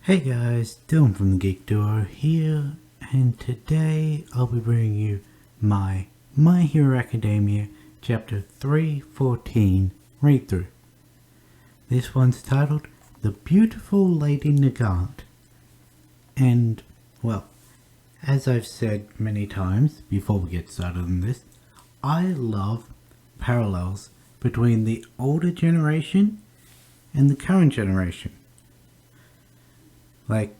Hey guys, Dylan from the Geek Duo here, and today I'll be bringing you my Hero Academia Chapter 314 read-through. This one's titled The Beautiful Lady Nagant. And, well, as I've said many times before we get started on this, I love parallels between the older generation and the current generation. Like,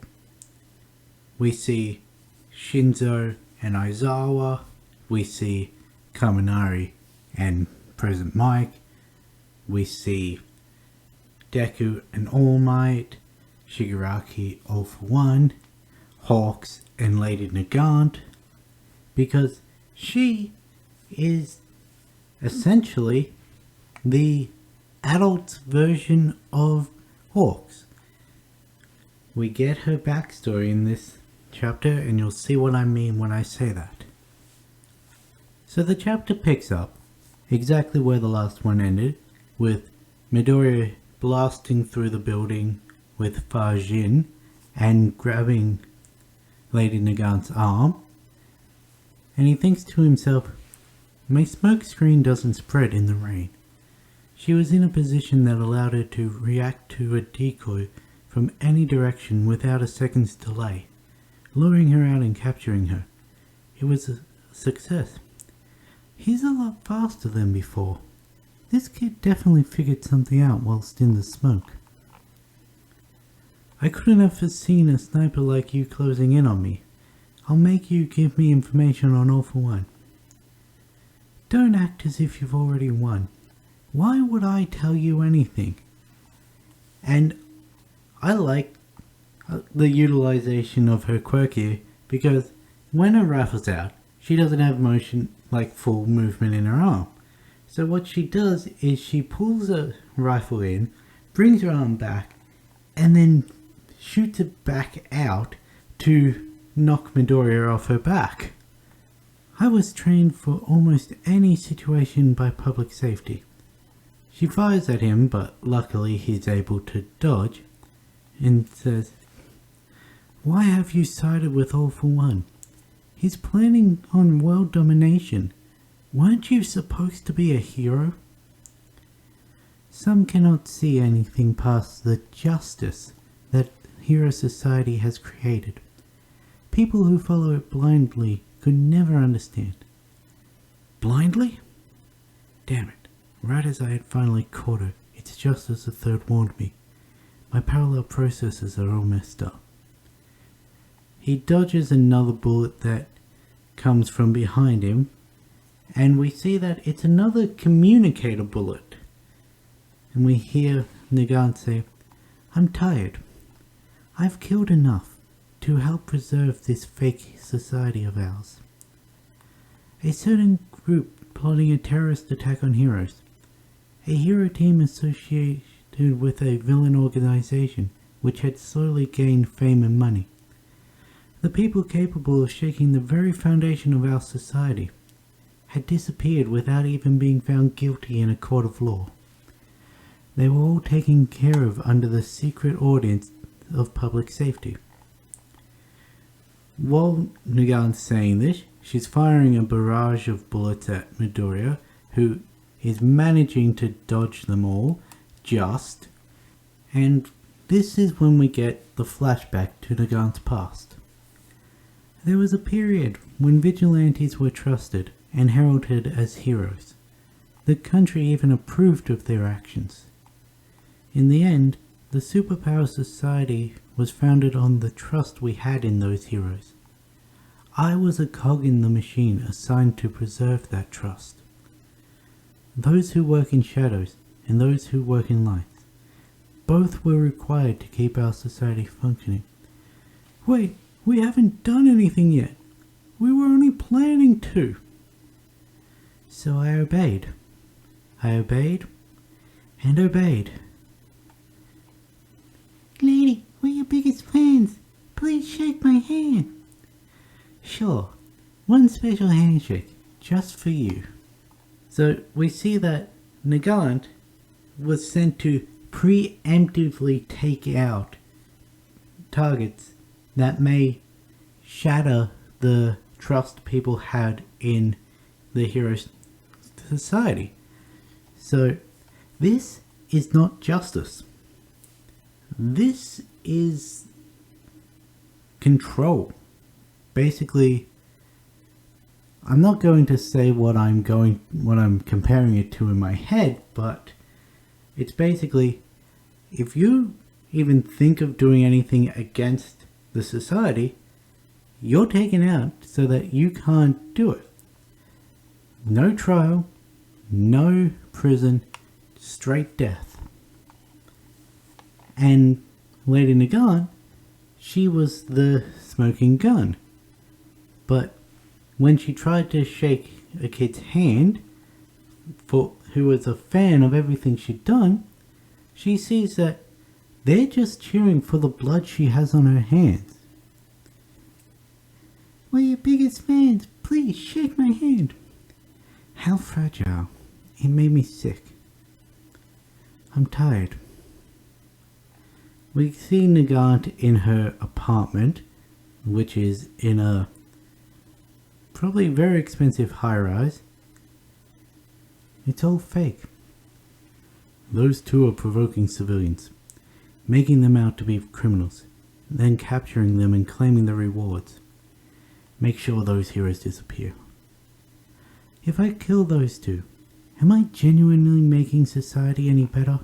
we see Shinzo and Aizawa, we see Kaminari and President Mike, we see Deku and All Might, Shigaraki All For One, Hawks and Lady Nagant, because she is essentially the adult version of Hawks. We get her backstory in this chapter, and you'll see what I mean when I say that. So the chapter picks up exactly where the last one ended, with Midoriya blasting through the building with Fajin and grabbing Lady Nagant's arm, and he thinks to himself, my smoke screen doesn't spread in the rain. She was in a position that allowed her to react to a decoy from any direction without a second's delay, luring her out and capturing her. It was a success. He's a lot faster than before. This kid definitely figured something out whilst in the smoke. I couldn't have foreseen a sniper like you closing in on me. I'll make you give me information on All For One. Don't act as if you've already won. Why would I tell you anything? And I like the utilization of her quirk here, because when her rifle's out, she doesn't have motion like full movement in her arm. So what she does is she pulls a rifle in, brings her arm back, and then shoots it back out to knock Midoriya off her back. I was trained for almost any situation by public safety. She fires at him, but luckily he's able to dodge, and says, why have you sided with All For One? He's planning on world domination. Weren't you supposed to be a hero? Some cannot see anything past the justice that Hero Society has created. People who follow it blindly could never understand. Blindly? Damn it. Right as I had finally caught her, it's just as the third warned me. My parallel processes are all messed up. He dodges another bullet that comes from behind him, and we see that it's another communicator bullet. And we hear Nagant say, I'm tired. I've killed enough to help preserve this fake society of ours. A certain group plotting a terrorist attack on heroes. A hero team associated with a villain organization which had slowly gained fame and money. The people capable of shaking the very foundation of our society had disappeared without even being found guilty in a court of law. They were all taken care of under the secret ordinance of public safety. While Nagant's saying this, she's firing a barrage of bullets at Midoriya, who is managing to dodge them all, and this is when we get the flashback to Nagant's past. There was a period when vigilantes were trusted and heralded as heroes. The country even approved of their actions. In the end, the superpower society was founded on the trust we had in those heroes. I was a cog in the machine assigned to preserve that trust. Those who work in shadows and those who work in lights, both were required to keep our society functioning. Wait, we haven't done anything yet. We were only planning to. So I obeyed. I obeyed and obeyed. Lady, we're your biggest fans. Please shake my hand. Sure, one special handshake, just for you. So we see that Nagant was sent to preemptively take out targets that may shatter the trust people had in the hero society. So this is not justice. This is control. Basically, I'm not going to say what I'm comparing it to in my head, but it's basically, if you even think of doing anything against the society, you're taken out so that you can't do it. No trial, no prison, straight death. And Lady Nagant, she was the smoking gun. But when she tried to shake a kid's hand, who was a fan of everything she'd done, she sees that they're just cheering for the blood she has on her hands. We're your biggest fans. Please shake my hand. How fragile. It made me sick. I'm tired. We see Nagant in her apartment, which is in a probably very expensive high-rise. It's all fake. Those two are provoking civilians, making them out to be criminals, then capturing them and claiming the rewards. Make sure those heroes disappear. If I kill those two, am I genuinely making society any better?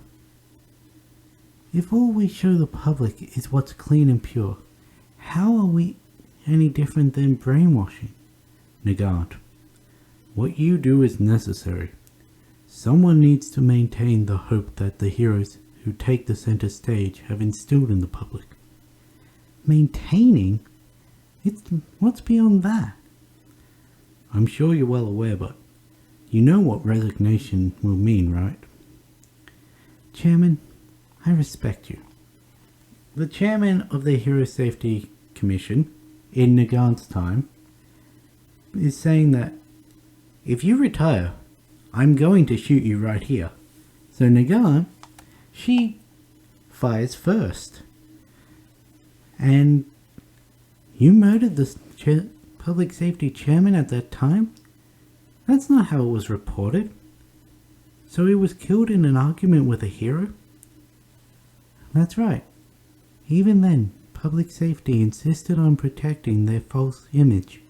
If all we show the public is what's clean and pure, how are we any different than brainwashing? Nagant, what you do is necessary. Someone needs to maintain the hope that the heroes who take the center stage have instilled in the public. Maintaining? What's beyond that? I'm sure you're well aware, but you know what resignation will mean, right? Chairman, I respect you. The chairman of the Hero Safety Commission, in Nagant's time, is saying that if you retire, I'm going to shoot you right here. So Nagant, she fires first. And you murdered the public safety chairman at that time? That's not how it was reported. So he was killed in an argument with a hero? That's right. Even then, public safety insisted on protecting their false image.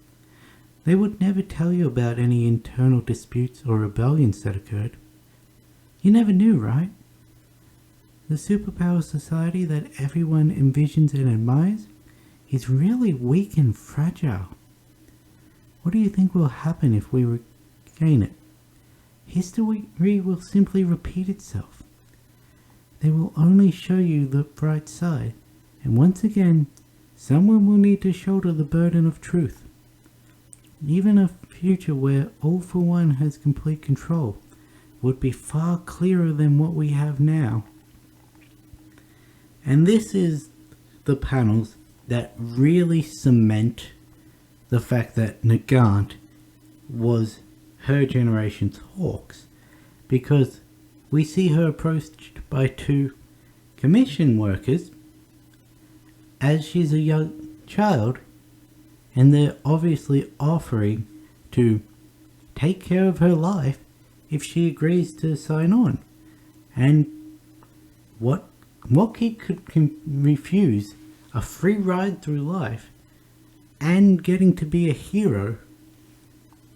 They would never tell you about any internal disputes or rebellions that occurred. You never knew, right? The superpower society that everyone envisions and admires is really weak and fragile. What do you think will happen if we regain it? History will simply repeat itself. They will only show you the bright side, and once again, someone will need to shoulder the burden of truth. Even a future where All for One has complete control would be far clearer than what we have now. And this is the panels that really cement the fact that Nagant was her generation's Hawks, because we see her approached by two commission workers as she's a young child, and they're obviously offering to take care of her life if she agrees to sign on. And what kid could refuse a free ride through life and getting to be a hero?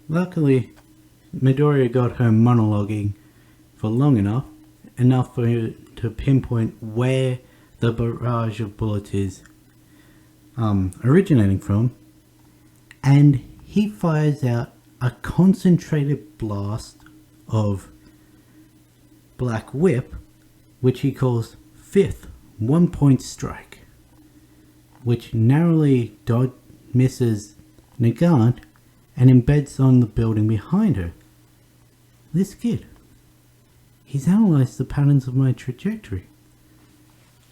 Luckily, Midoriya got her monologuing for long enough for her to pinpoint where the barrage of bullets is originating from, and he fires out a concentrated blast of Black Whip, which he calls Fifth 1-point strike, which narrowly misses Nagant and embeds on the building behind her. This kid, he's analyzed the patterns of my trajectory.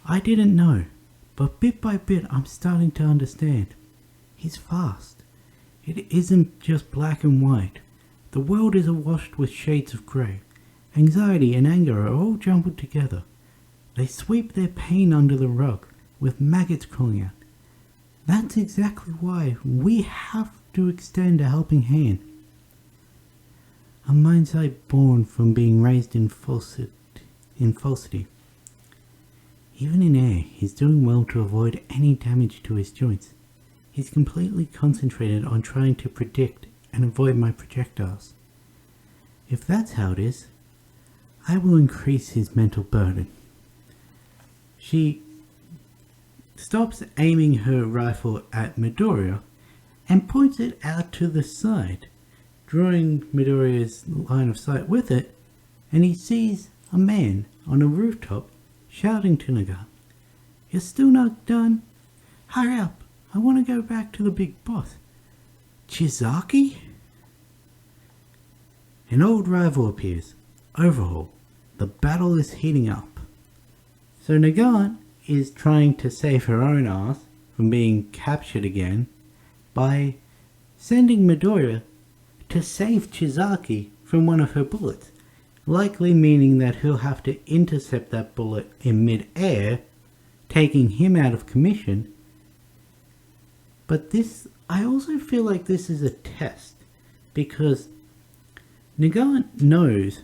I didn't know, but bit by bit I'm starting to understand. He's fast. It isn't just black and white. The world is awash with shades of grey. Anxiety and anger are all jumbled together. They sweep their pain under the rug, with maggots crawling out. That's exactly why we have to extend a helping hand. A mindset born from being raised in falsity. Even in air, he's doing well to avoid any damage to his joints. He's completely concentrated on trying to predict and avoid my projectiles. If that's how it is, I will increase his mental burden. She stops aiming her rifle at Midoriya and points it out to the side, drawing Midoriya's line of sight with it, and he sees a man on a rooftop shouting to Nagant, "You're still not done? Hurry up, I want to go back to the big boss." Chizaki? An old rival appears. Overhaul. The battle is heating up. So Nagant is trying to save her own ass from being captured again by sending Midoriya to save Chizaki from one of her bullets, likely meaning that he'll have to intercept that bullet in mid-air, taking him out of commission. But this, I also feel like this is a test, because Nagant knows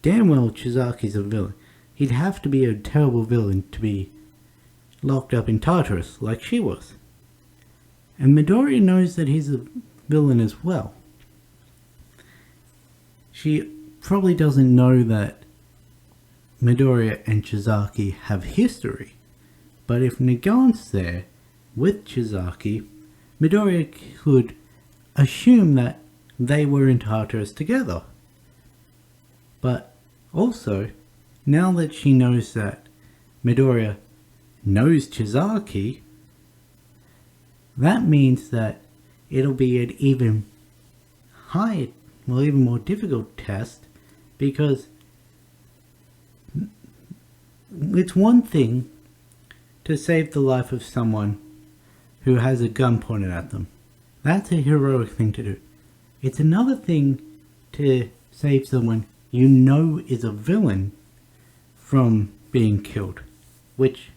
damn well Chizaki's a villain. He'd have to be a terrible villain to be locked up in Tartarus like she was. And Midoriya knows that he's a villain as well. She probably doesn't know that Midoriya and Chizaki have history, but if Nagant's there with Chizaki, Midoriya could assume that they were in Tartarus together. But also, now that she knows that Midoriya knows Chizaki, that means that it'll be an even more difficult test, because it's one thing to save the life of someone who has a gun pointed at them. That's a heroic thing to do. It's another thing to save someone you know is a villain from being killed, which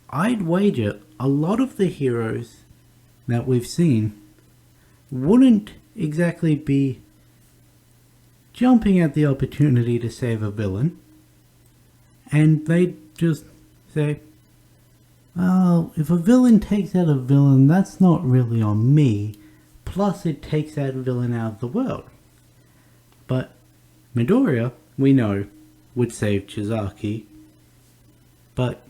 I'd wager a lot of the heroes that we've seen wouldn't exactly be jumping at the opportunity to save a villain, and they'd just say, "Oh, if a villain takes out a villain, that's not really on me, plus it takes that villain out of the world." But Midoriya, we know, would save Chizaki, but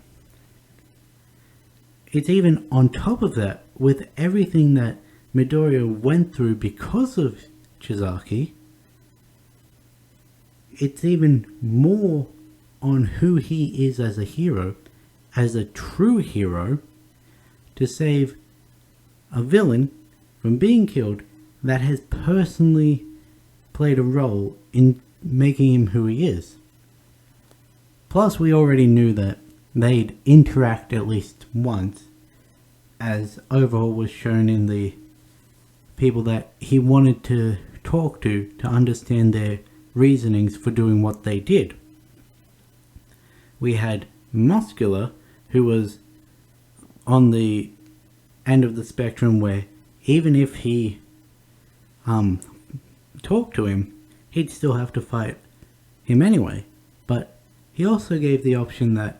it's even on top of that, with everything that Midoriya went through because of Chizaki, it's even more on who he is as a hero, as a true hero, to save a villain from being killed that has personally played a role in making him who he is. Plus, we already knew that they'd interact at least once, as Overhaul was shown in the people that he wanted to talk to understand their reasonings for doing what they did. We had Muscular, who was on the end of the spectrum where even if he talked to him, he'd still have to fight him anyway. But he also gave the option that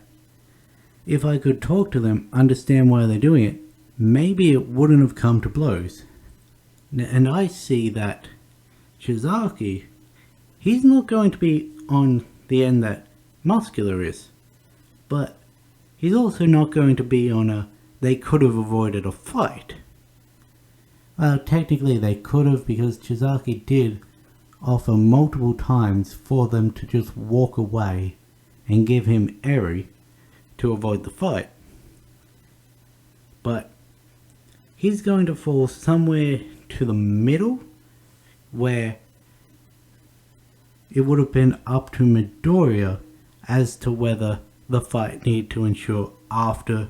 if I could talk to them, understand why they're doing it, maybe it wouldn't have come to blows. And I see that Chizaki, he's not going to be on the end that Muscular is, but he's also not going to be on a they could have avoided a fight. Well, technically they could have, because Chizaki did offer multiple times for them to just walk away and give him Eri to avoid the fight. But he's going to fall somewhere to the middle, where it would have been up to Midoriya as to whether the fight needed to ensure after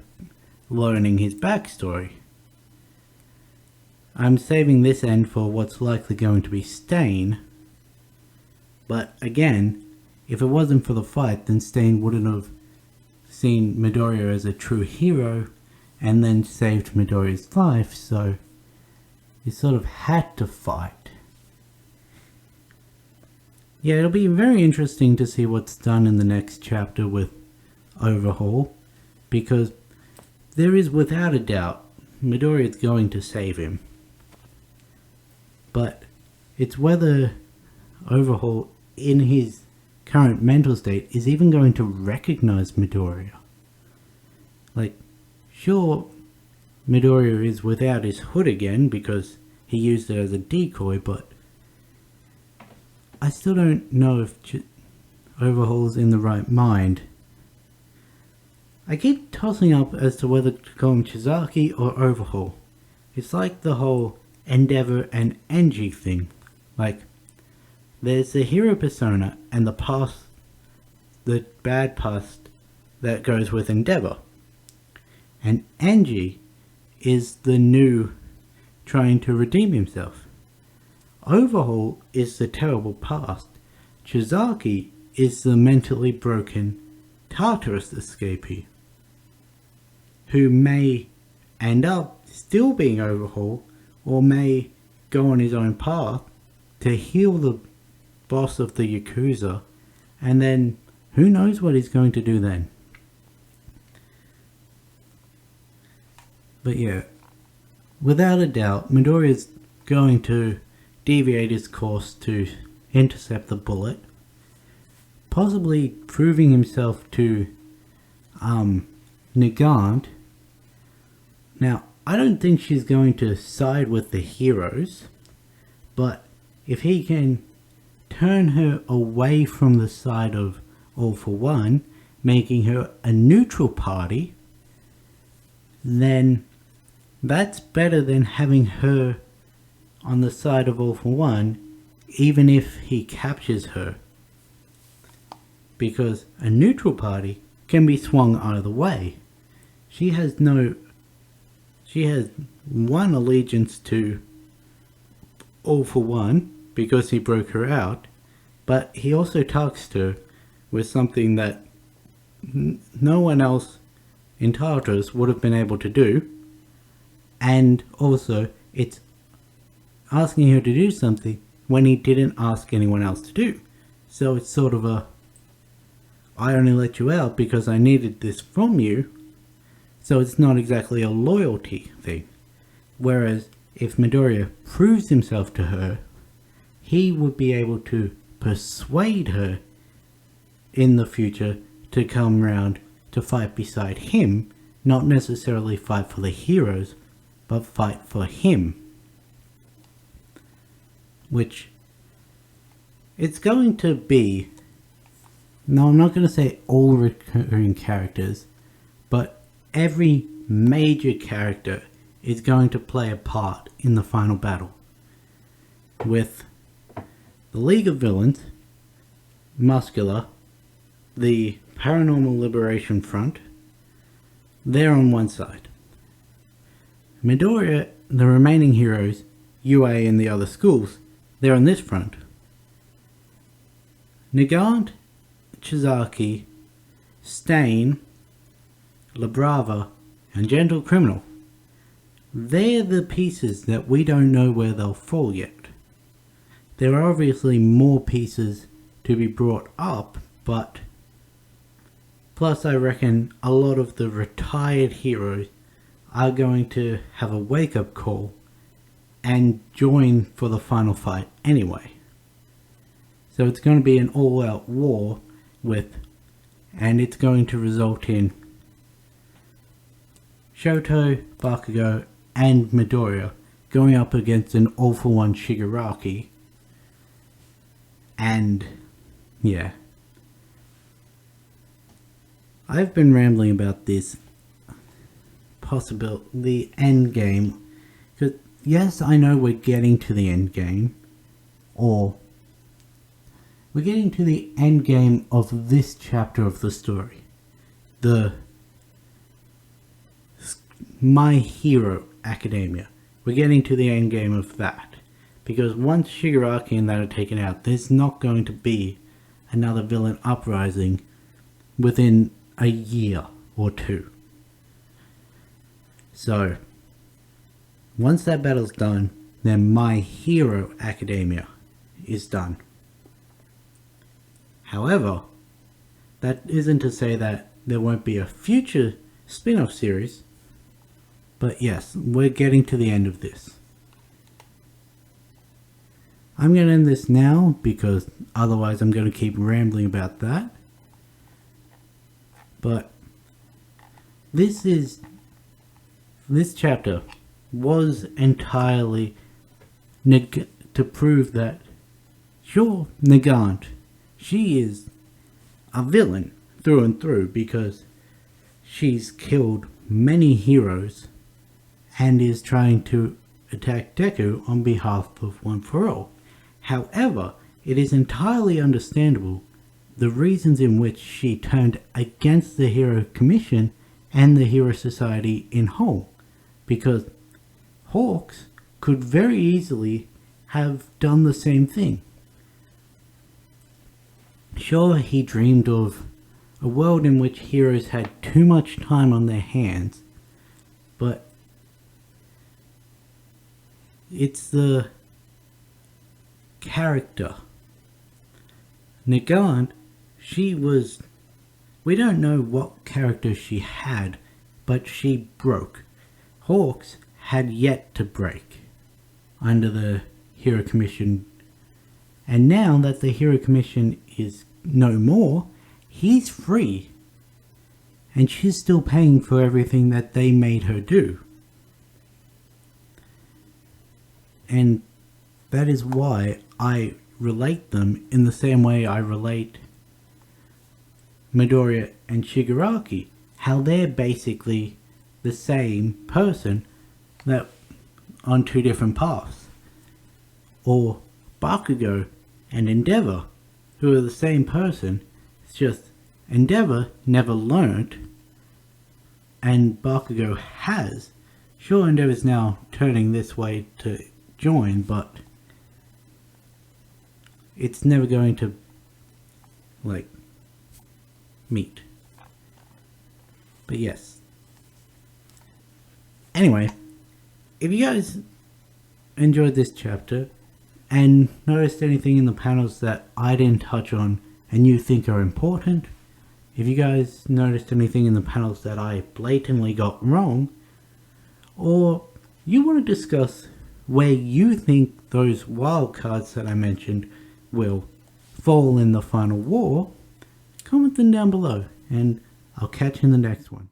learning his backstory. I'm saving this end for what's likely going to be Stain, but again, if it wasn't for the fight, then Stain wouldn't have seen Midoriya as a true hero and then saved Midoriya's life, so he sort of had to fight. Yeah, it'll be very interesting to see what's done in the next chapter with Overhaul, because there is without a doubt Midoriya is going to save him. But it's whether Overhaul in his current mental state is even going to recognize Midoriya. Like, sure, Midoriya is without his hood again because he used it as a decoy, but I still don't know if Overhaul's in the right mind. I keep tossing up as to whether to call him Chizaki or Overhaul. It's like the whole Endeavor and Enji thing. Like, there's the hero persona and the past, the bad past that goes with Endeavor. And Enji is the new trying to redeem himself. Overhaul is the terrible past. Chizaki is the mentally broken Tartarus escapee, who may end up still being Overhaul, or may go on his own path to heal the boss of the Yakuza, and then who knows what he's going to do then. But yeah, without a doubt, Midoriya is going to deviate his course to intercept the bullet, possibly proving himself to Nagant. Now, I don't think she's going to side with the heroes, but if he can turn her away from the side of All For One, making her a neutral party, then that's better than having her on the side of All For One, even if he captures her. Because a neutral party can be swung either way. She has one allegiance to All For One because he broke her out, but he also talks to her with something that no one else in Tartarus would have been able to do, and also it's asking her to do something when he didn't ask anyone else to do. So it's sort of a, I only let you out because I needed this from you, so it's not exactly a loyalty thing. Whereas if Midoriya proves himself to her, he would be able to persuade her in the future to come round to fight beside him, not necessarily fight for the heroes, but fight for him. Which, it's going to be, no, I'm not going to say all recurring characters, but every major character is going to play a part in the final battle. With the League of Villains, Muscular, the Paranormal Liberation Front, they're on one side. Midoriya, the remaining heroes, UA and the other schools, they're on this front. Nagant, Chizaki, Stain, La Brava, and Gentle Criminal, they're the pieces that we don't know where they'll fall yet. There are obviously more pieces to be brought up, but plus I reckon a lot of the retired heroes are going to have a wake-up call and join for the final fight anyway. So it's going to be an all-out war and it's going to result in Shoto, Bakugo, and Midoriya going up against an all-for-one Shigaraki. And yeah, I've been rambling about this the end game, because yes, I know we're getting to the end game, or we're getting to the end game of this chapter of the story, the My Hero Academia. We're getting to the end game of that, because once Shigaraki and that are taken out, there's not going to be another villain uprising within a year or two. So, once that battle's done, then My Hero Academia is done. However, that isn't to say that there won't be a future spin-off series, but yes, we're getting to the end of this. I'm going to end this now because otherwise I'm going to keep rambling about that. But this chapter was entirely to prove that, sure, Nagant, she is a villain through and through because she's killed many heroes and is trying to attack Deku on behalf of One For All. However, it is entirely understandable the reasons in which she turned against the Hero Commission and the Hero Society in whole, because Hawks could very easily have done the same thing. Sure, he dreamed of a world in which heroes had too much time on their hands, but it's the character. Nagant, we don't know what character she had, but she broke. Hawks had yet to break under the Hero Commission, and now that the Hero Commission is no more, he's free, and she's still paying for everything that they made her do. And that is why I relate them in the same way I relate Midoriya and Shigaraki, how they're basically the same person that on two different paths. Or Bakugo and Endeavor, who are the same person. It's just Endeavor never learned and Bakugo has. Sure, Endeavor's now turning this way to join, but it's never going to meet. But yes. Anyway, if you guys enjoyed this chapter and noticed anything in the panels that I didn't touch on and you think are important, if you guys noticed anything in the panels that I blatantly got wrong, or you want to discuss where you think those wild cards that I mentioned will fall in the final war, comment them down below and I'll catch you in the next one.